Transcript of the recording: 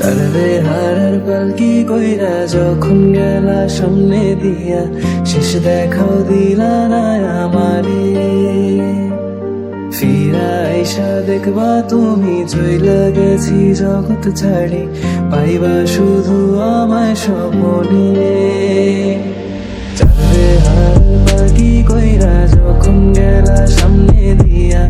চারবে হারার পালকি কইরা যখন গেলা সামনে দিয়া, শেষ দেখাও দিলা না আমারে। ফিরা আইসা দেখবা তুমি চইলা গেছি জগৎ ছাড়ি, পাইবা শুধু আমায় স্বপ্নে। চারবে হারার পালকি কইরা যখন গেলা সামনে দিয়া,